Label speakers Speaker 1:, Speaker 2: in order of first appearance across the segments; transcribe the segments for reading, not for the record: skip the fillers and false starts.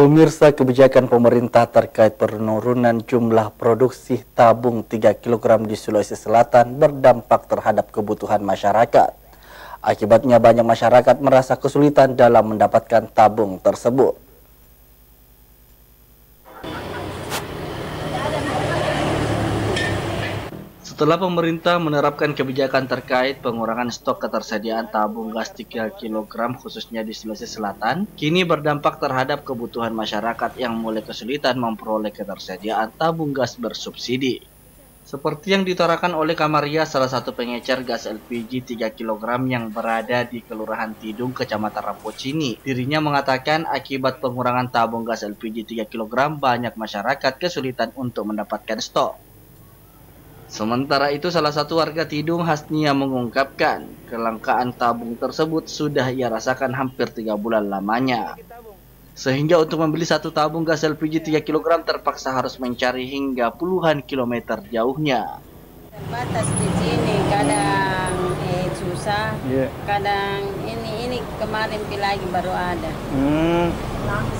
Speaker 1: Pemirsa, kebijakan pemerintah terkait penurunan jumlah produksi tabung 3 kg di Sulawesi Selatan berdampak terhadap kebutuhan masyarakat. Akibatnya banyak masyarakat merasa kesulitan dalam mendapatkan tabung tersebut. Setelah pemerintah menerapkan kebijakan terkait pengurangan stok ketersediaan tabung gas 3 kg khususnya di Sulawesi Selatan, kini berdampak terhadap kebutuhan masyarakat yang mulai kesulitan memperoleh ketersediaan tabung gas bersubsidi. Seperti yang diutarakan oleh Kamaria, salah satu pengecer gas LPG 3 kg yang berada di Kelurahan Tidung, Kecamatan Rampocini. Dirinya mengatakan akibat pengurangan tabung gas LPG 3 kg, banyak masyarakat kesulitan untuk mendapatkan stok. Sementara itu, salah satu warga Tidung, Hasnia, mengungkapkan kelangkaan tabung tersebut sudah ia rasakan hampir 3 bulan lamanya. Sehingga untuk membeli satu tabung gas LPG 3 kg terpaksa harus mencari hingga puluhan kilometer jauhnya.
Speaker 2: Terbatas di sini, kadang susah, kadang ini kemarin lagi baru ada.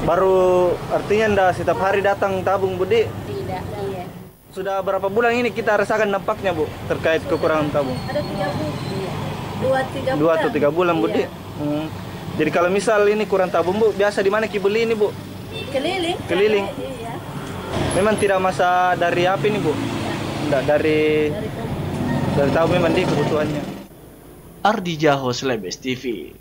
Speaker 3: Baru artinya ndak setiap hari datang tabung, Budi?
Speaker 2: Tidak, iya.
Speaker 3: Sudah berapa bulan ini kita rasakan dampaknya, Bu, terkait kekurangan tabung?
Speaker 2: Ada 3 bulan.
Speaker 3: 2 atau 3 bulan, Budi?
Speaker 2: Iya.
Speaker 3: Jadi kalau misal ini kurang tabung, Bu, biasa di mana beli ini, Bu?
Speaker 2: Keliling.
Speaker 3: Keliling.
Speaker 2: Iya.
Speaker 3: Memang tidak masa dari api ini, Bu? Enggak, dari tabung memang di kebutuhannya.
Speaker 1: Ardi Jaho, Slebes TV.